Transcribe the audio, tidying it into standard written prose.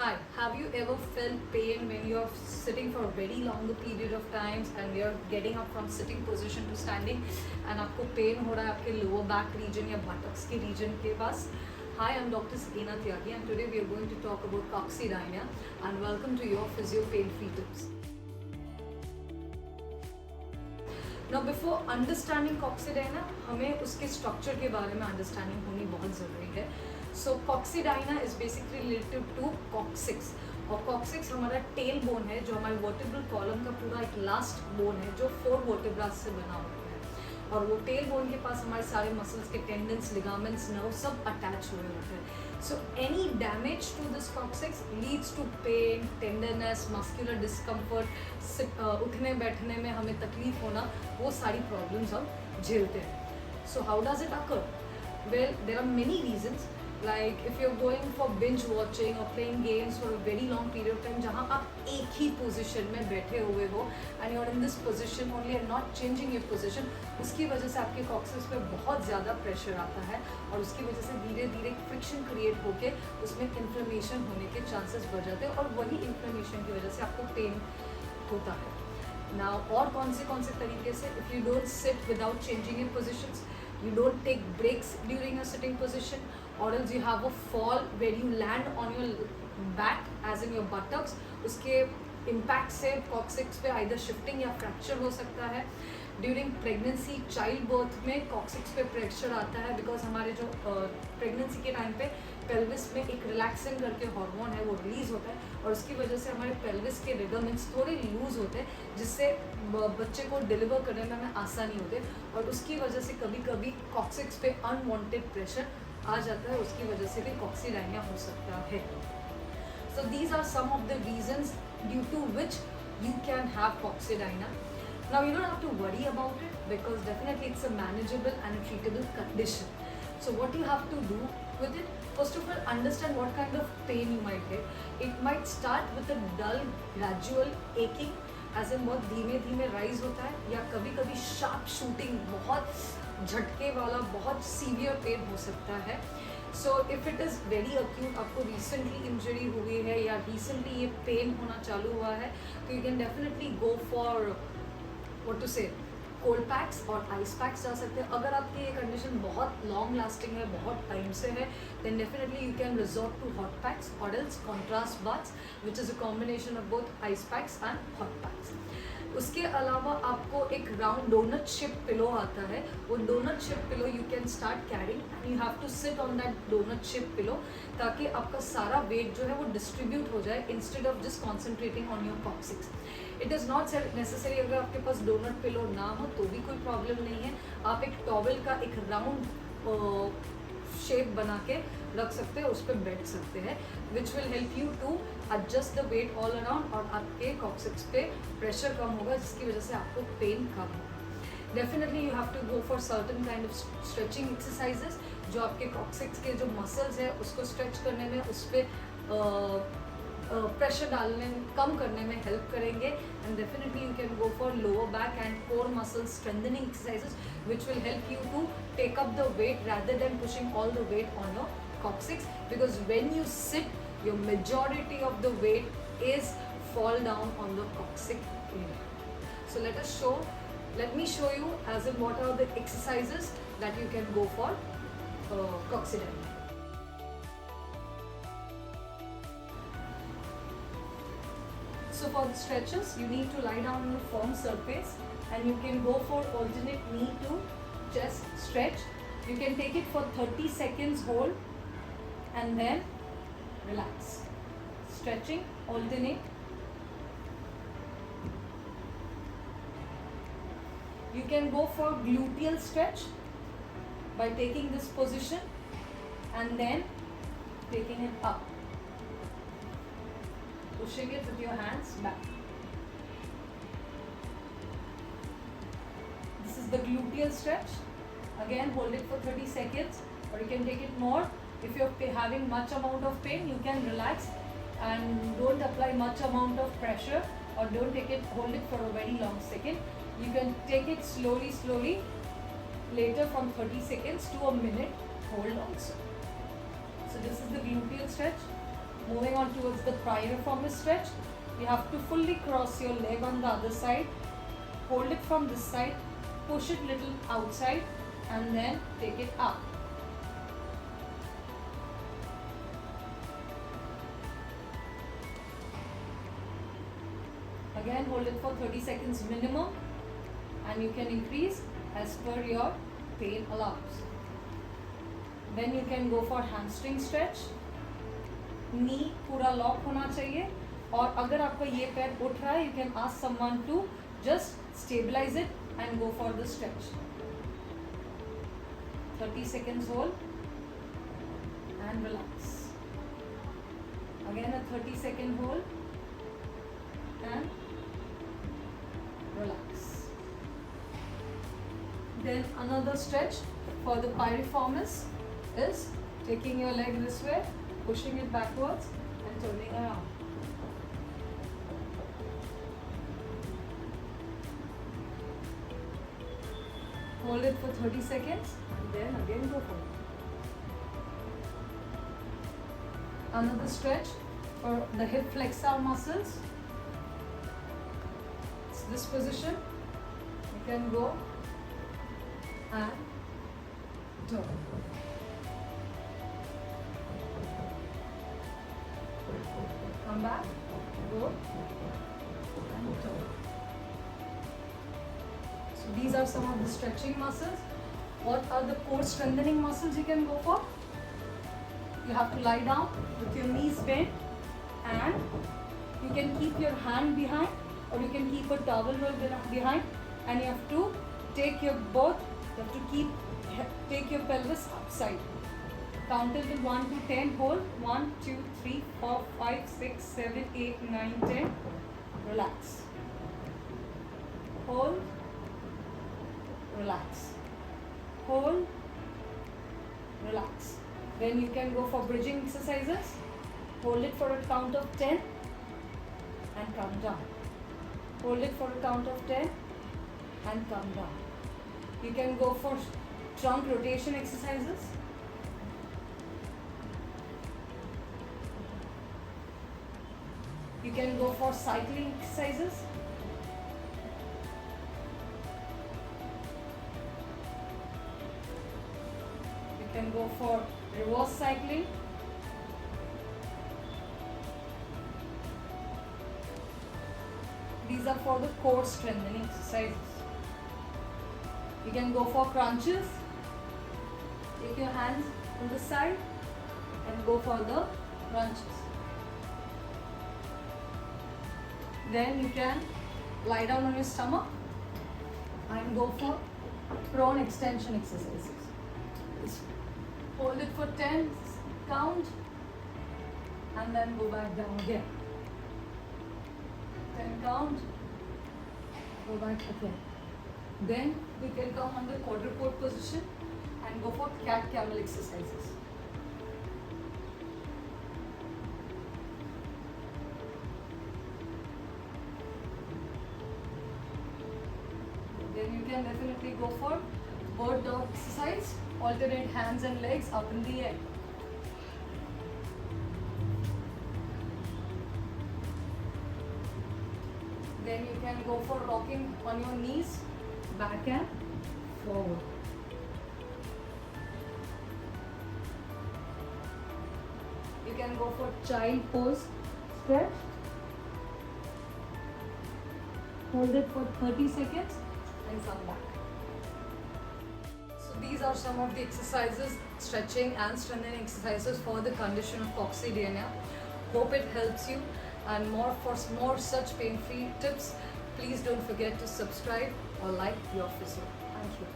Hi, have you ever felt pain when you're sitting for a very longer period of times and you're getting up from sitting position to standing and आपको pen हो रहा है आपके lower back region या buttocks के region के पास? Hi, I'm Dr. Sakina Tyagi and today we are going to talk about coccydynia and welcome to your Physio Pain Free Tips. Now before understanding coccydynia, हमें उसके structure के बारे में understanding होनी बहुत ज़रूरी है. So coccydynia is basically related to coccyx और coccyx हमारा टेल बोन है जो हमारे वर्टिब्रल कॉलम का पूरा एक लास्ट बोन है जो 4 वर्टिब्रास से बना होता है और वो टेल बोन के पास हमारे सारे मसल्स के टेंडन्स लिगामेंट्स नर्व सब अटैच हुए होते हैं. So any damage to this coccyx leads to pain, tenderness, muscular discomfort, उठने बैठने में हमें तकलीफ होना, वो सारी प्रॉब्लम्स हम झेलते हैं. So how does it occur? Well, there are many reasons. Like if you're going for binge watching or playing games for a very long period of time जहाँ आप एक ही पोजीशन में बैठे हुए हो and you're in this position only and not changing your position, उसकी वजह से आपके कॉक्सिस पे बहुत ज़्यादा प्रेशर आता है और उसकी वजह से धीरे धीरे फ्रिक्शन क्रिएट होके उसमें इन्फ्लेमेशन होने के चांसेस बढ़ जाते हैं और वही इन्फ्लेमेशन की वजह से आपको पेन होता है. Now और कौन से तरीके से? If you don't sit without changing your positions, you don't take breaks during a sitting position, or else you have a fall where you land on your back as in your buttocks, उसके impact से coccyx पे either shifting या fracture हो सकता है. During pregnancy, child birth में coccyx पे pressure आता है बिकॉज हमारे जो प्रेगनेंसी के टाइम पे पेल्विस में एक रिलैक्सिंग करके हार्मोन है वो रिलीज होता है और उसकी वजह से हमारे पेल्विस के लिगामेंट्स थोड़े लूज होते हैं जिससे बच्चे को डिलीवर करने में हमें आसानी होती है और उसकी वजह से कभी कभी कॉक्सिक्स पे अनवांटेड प्रेशर आ जाता है, उसकी वजह से भी कॉक्सीडायनिया हो सकता है. So these are some of the reasons due to which you can have coccydynia. Now you don't have to worry about it because definitely it's a manageable and a treatable condition. So what you have to do with it, first of all understand what kind of pain you might get. It might start with a dull gradual aching as in बहुत धीमे धीमे rise होता है या कभी कभी sharp shooting बहुत झटके वाला बहुत सीवियर पेन हो सकता है. So if it is very acute, आपको रिसेंटली इंजरी हुई है या रिसेंटली ये पेन होना चालू हुआ है तो you can definitely go for what to say cold packs और आइस पैक्स जा सकते हैं. अगर आपकी ये कंडीशन बहुत लॉन्ग लास्टिंग है, बहुत टाइम से है, then definitely you can resort to hot packs और else contrast baths which is a combination of both ice packs and hot packs. उसके अलावा आपको एक राउंड डोनट शेप पिलो आता है, वो donut shape pillow you can start carrying and you have to sit on that donut shape pillow ताकि आपका सारा वेट जो है वो डिस्ट्रीब्यूट हो जाए instead of just concentrating on your coccyx. It is not necessary अगर आपके पास डोनट पिलो ना हो तो भी कोई प्रॉब्लम नहीं है. आप एक टॉवल का एक राउंड शेप बना के रख सकते हैं, उस पर बैठ सकते हैं which will help you to adjust the weight all around और आपके कॉक्सिक्स पे प्रेशर कम होगा जिसकी वजह से आपको पेन कम होगा. Definitely you have to go for certain kind of stretching exercises जो आपके कॉक्सिक्स के जो मसल्स है उसको स्ट्रेच करने में, उस पर प्रेशर डालने कम करने में हेल्प करेंगे. And definitely you can go for lower back and core muscle strengthening exercises which will help you to take up the weight rather than pushing all the weight on your coccyx, because when you sit your majority of the weight is fall down on the coccyx area. So let me show you as in what are the exercises that you can go for coccydynia. So for the stretches you need to lie down on a firm surface and you can go for alternate knee to chest stretch. You can take it for 30 seconds hold and then relax. Stretching, alternate. You can go for gluteal stretch by taking this position and then taking it up. Pushing it with your hands back. This is the gluteal stretch. Again, hold it for 30 seconds or you can take it more. If you're having much amount of pain, you can relax and don't apply much amount of pressure or don't hold it for a very long second. You can take it slowly later from 30 seconds to a minute hold also. So this is the gluteal stretch. Moving on towards the piriformis stretch, you have to fully cross your leg on the other side, hold it from this side, push it little outside and then take it up. Again, hold it for 30 seconds minimum and you can increase as per your pain allows. Then you can go for hamstring stretch. Knee पूरा lock होना चाहिए और अगर आपका ये पैर उठ रहा है, you can ask someone to just stabilize it and go for the stretch. 30 seconds hold and relax. Again a 30-second hold and relax. Then another stretch for the piriformis is taking your leg this way, pushing it backwards and turning around. Hold it for 30 seconds and then again go for it. Another stretch for the hip flexor muscles. It's this position. You can go and turn. Come back, go and turn. So these are some of the stretching muscles. What are the core strengthening muscles you can go for? You have to lie down with your knees bent and you can keep your hand behind or you can keep a towel roll behind and you have to take your take your pelvis upside. Count it till 1 to 10, hold 1, 2, 3, 4, 5, 6, 7, 8, 9, 10. Relax. Hold. Relax. Hold. Relax. Then you can go for bridging exercises. Hold it for a count of 10 and come down. Hold it for a count of 10 and come down. You can go for trunk rotation exercises. You can go for cycling exercises. You can go for reverse cycling. These are for the core strengthening exercises. You can go for crunches. Take your hands to the side and go for the crunches. Then you can lie down on your stomach and go for prone extension exercises. Just hold it for 10 count and then go back down again. 10 count, go back again. Then we can come on the quadruped position and go for cat camel exercises. Then you can definitely go for bird dog exercise, alternate hands and legs up in the air. Then you can go for rocking on your knees, back and forward. You can go for child pose stretch. Hold it for 30 seconds and come back. So these are some of the exercises, stretching and strengthening exercises for the condition of coccydynia. Hope it helps you, and for more such pain-free tips, please don't forget to subscribe or like your physio. Thank you.